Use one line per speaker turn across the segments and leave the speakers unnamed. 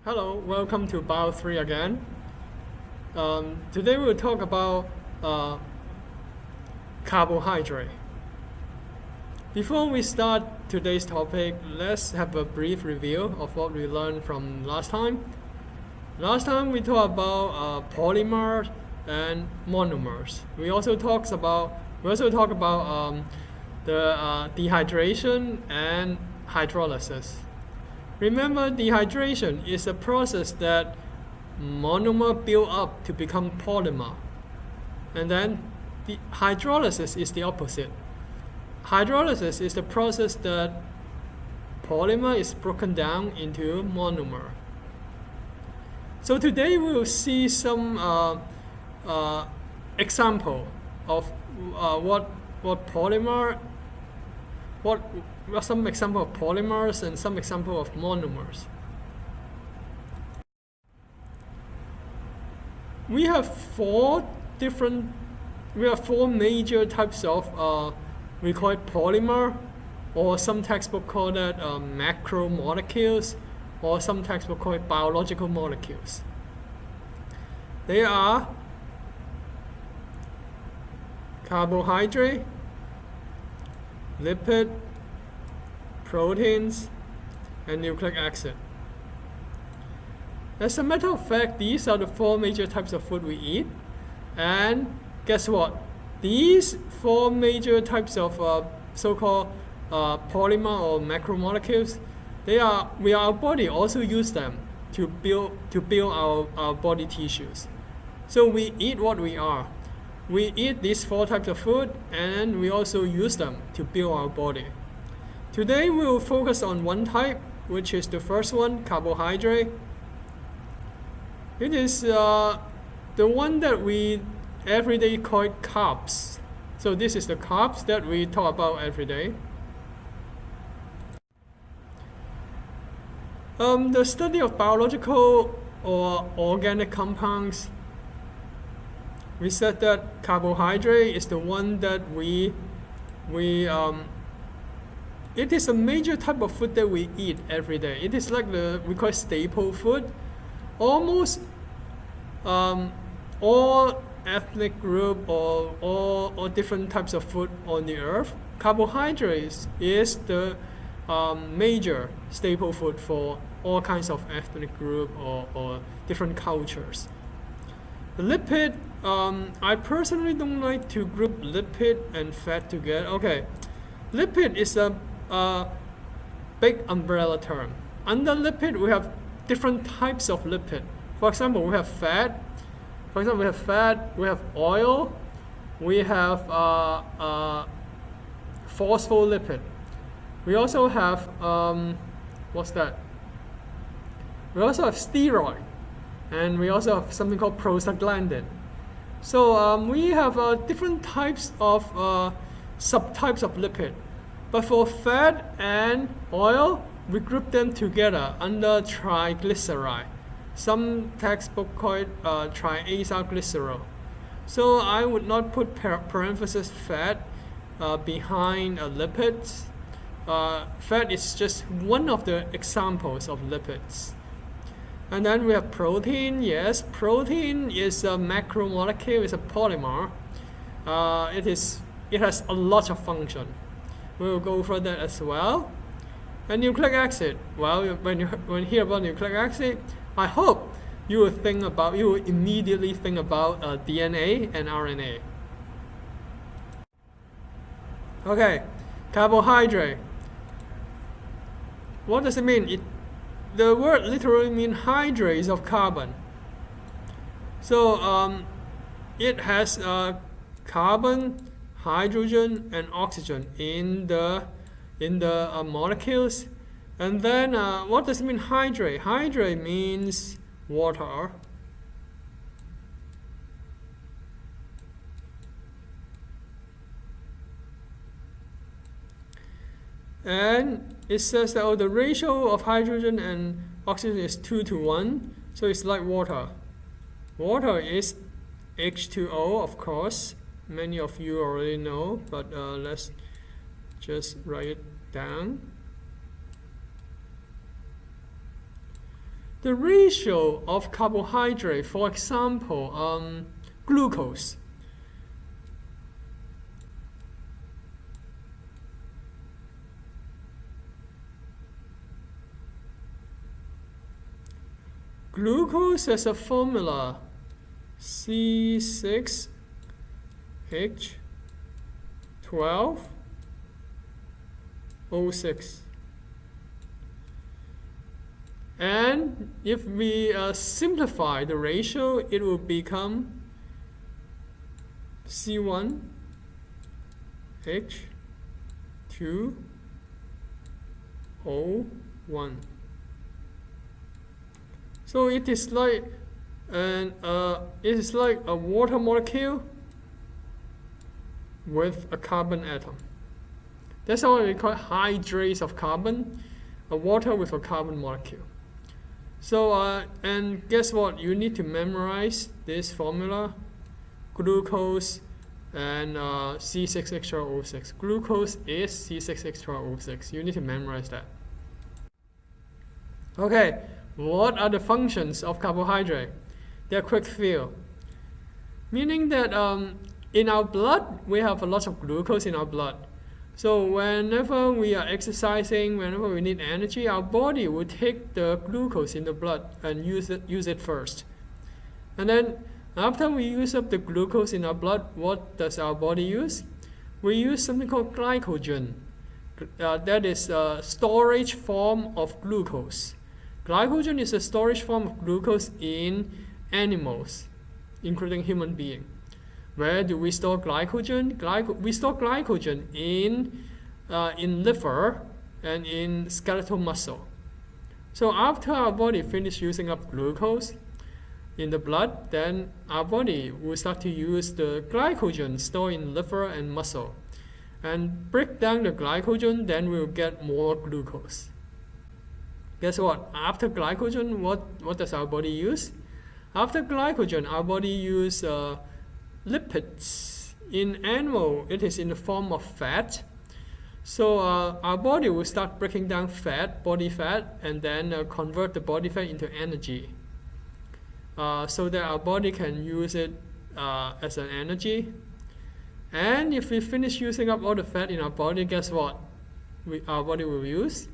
Hello, welcome to Bio 3 again. Today we'll talk about carbohydrate. Before we start today's topic, let's have a brief review of what we learned from last time. Last time we talked about polymers and monomers. We also talk about the dehydration and hydrolysis. Remember, dehydration is a process that monomer build up to become polymer. And then the hydrolysis is the opposite. Hydrolysis is the process that polymer is broken down into monomer. So today we will see some example of some example of polymers and some example of monomers. We have four major types of we call it polymer, or some textbook call that macromolecules, or some textbook call it biological molecules. They are carbohydrate, lipid, proteins, and nucleic acid. As a matter of fact, these are the four major types of food we eat. And guess what? These four major types of so-called polymer or macromolecules, our body also use them to build our body tissues. So we eat what we are. We eat these four types of food, and we also use them to build our body. Today we will focus on one type, which is the first one, carbohydrate. It is the one that we every day call it carbs. So this is the carbs that we talk about every day. The study of biological or organic compounds, we said that carbohydrate is the one that it is a major type of food that we eat every day. It is like we call it staple food. Almost all ethnic group or all different types of food on the earth, carbohydrates is the major staple food for all kinds of ethnic group or different cultures. The lipid, I personally don't like to group lipid and fat together. Okay, lipid is a big umbrella term. Under lipid, we have different types of lipid. For example, we have fat. We have oil. We have phospholipid. We also have what's that? We also have steroid, and we also have something called prostaglandin. So we have different types of subtypes of lipid. But for fat and oil, we group them together under triglyceride. Some textbook call it triacylglycerol. So I would not put parenthesis fat behind lipids. Fat is just one of the examples of lipids. And then we have protein. Yes, protein is a macromolecule, it's a polymer. It has a lot of function. We will go over that as well. And nucleic acid. Well, when you hear about nucleic acid, I hope you will immediately think about DNA and RNA. Okay, carbohydrate. What does it mean? The word literally means hydrates of carbon. So it has carbon, hydrogen, and oxygen in the molecules. And then what does it mean, hydrate? Hydrate means water. And it says that the ratio of hydrogen and oxygen is 2:1. So it's like water. Water is H2O, of course. Many of you already know, but let's just write it down. The ratio of carbohydrate, for example, glucose. Glucose has a formula C6H12O6. And if we simplify the ratio, it will become C1H2O1. So it is like a water molecule with a carbon atom. That's why we call it hydrates of carbon, a water with a carbon molecule. So and guess what? You need to memorize this formula: glucose and C6H12O6. Glucose is C6H12O6. You need to memorize that. Okay. What are the functions of carbohydrate? They're quick few. Meaning that in our blood, we have a lot of glucose in our blood. So whenever we are exercising, whenever we need energy, our body will take the glucose in the blood and use it first. And then after we use up the glucose in our blood, what does our body use? We use something called glycogen. That is a storage form of glucose. Glycogen is a storage form of glucose in animals, including human beings. Where do we store glycogen? We store glycogen in liver and in skeletal muscle. So after our body finishes using up glucose in the blood, then our body will start to use the glycogen stored in liver and muscle. And break down the glycogen, then we'll get more glucose. Guess what? After glycogen, what does our body use? After glycogen, our body uses lipids. In animal, it is in the form of fat. So our body will start breaking down fat, body fat, and then convert the body fat into energy. So that our body can use it as an energy. And if we finish using up all the fat in our body, guess what? Our body will use?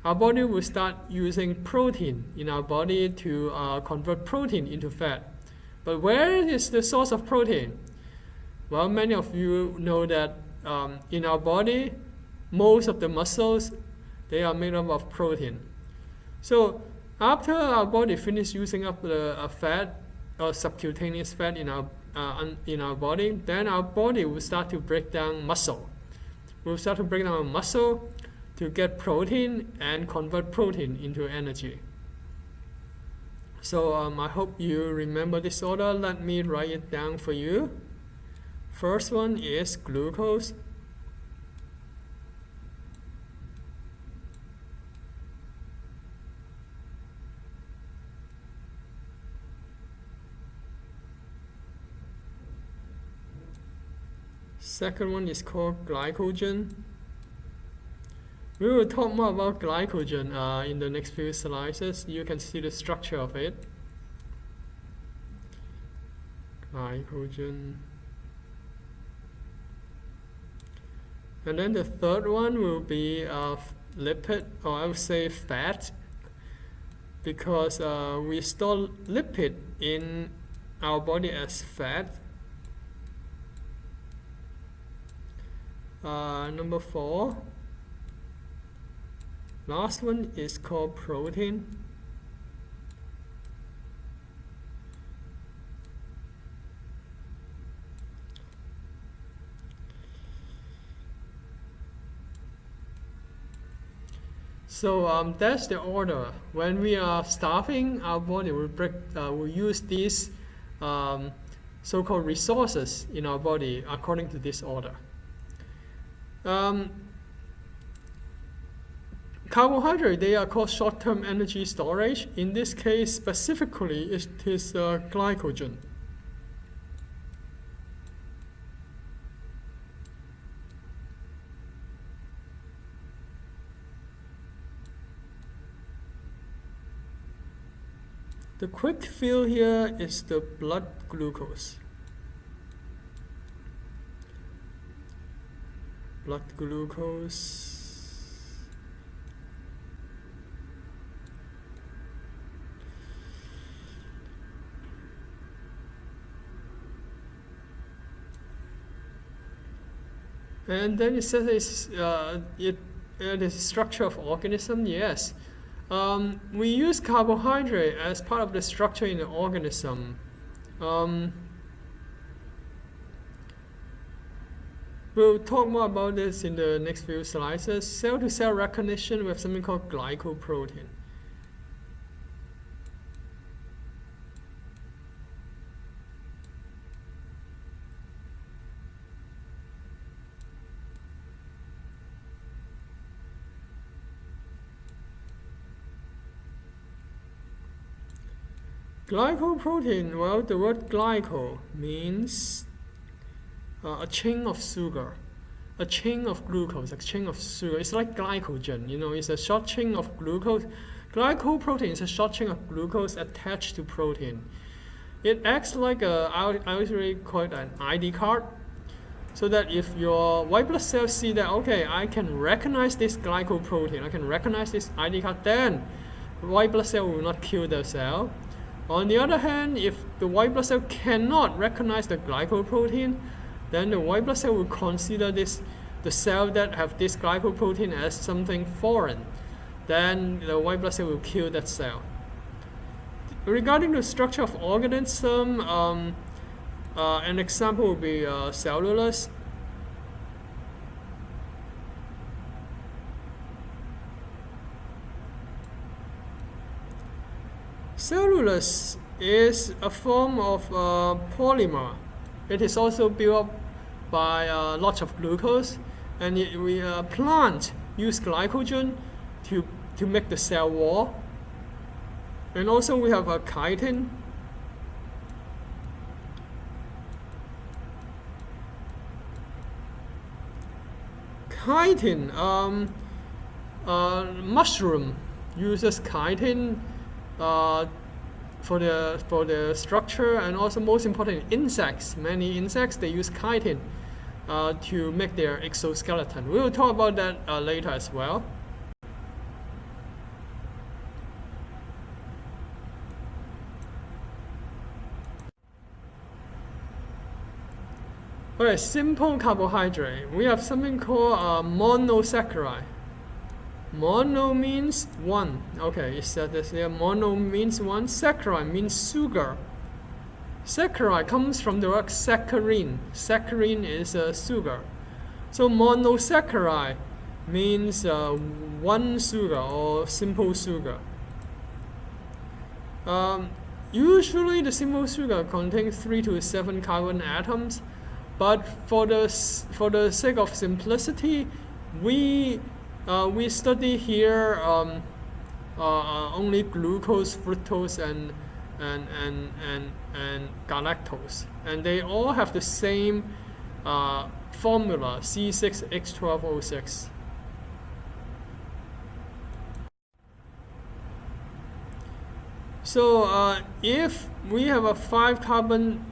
Our body will start using protein in our body to convert protein into fat. But where is the source of protein? Well, many of you know that in our body, most of the muscles, they are made up of protein. So after our body finishes using up the fat or subcutaneous fat in our body, then our body will start to break down muscle. We'll start to break down muscle to get protein and convert protein into energy. So I hope you remember this order. Let me write it down for you. First one is glucose. Second one is called glycogen. We will talk more about glycogen in the next few slides. You can see the structure of it. Glycogen. And then the third one will be lipid, or I would say fat, because we store lipid in our body as fat. Number 4. Last one is called protein. So that's the order. When we are starving, our body will use these so-called resources in our body according to this order. Carbohydrate, they are called short-term energy storage. In this case, specifically, it is glycogen. The quick fill here is the blood glucose. Blood glucose. And then it says it is structure of organism. Yes, we use carbohydrate as part of the structure in the organism. We'll talk more about this in the next few slides. Cell-to-cell recognition, we have something called glycoprotein. Glycoprotein, well, the word glyco means a chain of sugar, a chain of glucose, a chain of sugar. It's like glycogen, you know, it's a short chain of glucose. Glycoprotein is a short chain of glucose attached to protein. It acts like I usually call it an ID card, so that if your white blood cells see that, okay, I can recognize this glycoprotein, I can recognize this ID card, then the white blood cell will not kill the cell. On the other hand, if the white blood cell cannot recognize the glycoprotein, then the white blood cell will consider the cell that have this glycoprotein as something foreign. Then the white blood cell will kill that cell. Regarding the structure of organism, an example would be cellulose. Cellulose is a form of polymer. It is also built up by lots of glucose, and plant use glycogen to make the cell wall. And also we have a chitin. Chitin, mushroom uses chitin for the structure, and also most important, insects. Many insects, they use chitin to make their exoskeleton. We will talk about that later as well. Alright, simple carbohydrate. We have something called monosaccharide. Mono means one. Okay, it said this here. Mono means one. Saccharide means sugar. Saccharide comes from the word saccharin. Saccharin is sugar. So monosaccharide means one sugar or simple sugar. Usually the simple sugar contains 3 to 7 carbon atoms, but for the sake of simplicity, we study here only glucose, fructose, and galactose, and they all have the same formula, C6H12O6. So if we have a 5 carbon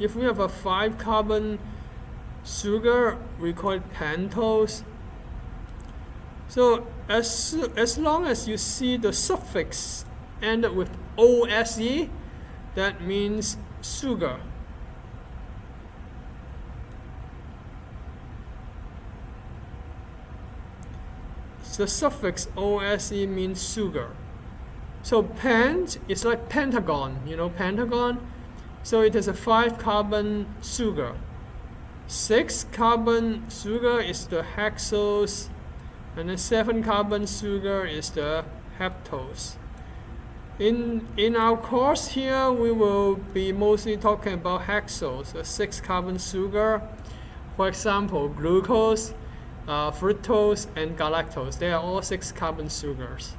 sugar, we call it pentose. So as long as you see the suffix ended with OSE, that means sugar. The suffix OSE means sugar. So pent is like pentagon, you know, pentagon. So it is a 5 carbon sugar. 6 carbon sugar is the hexose, and the 7 carbon sugar is the heptose. In our course here, we will be mostly talking about hexose, a 6 carbon sugar. For example, glucose, fructose, and galactose. They are all 6 carbon sugars.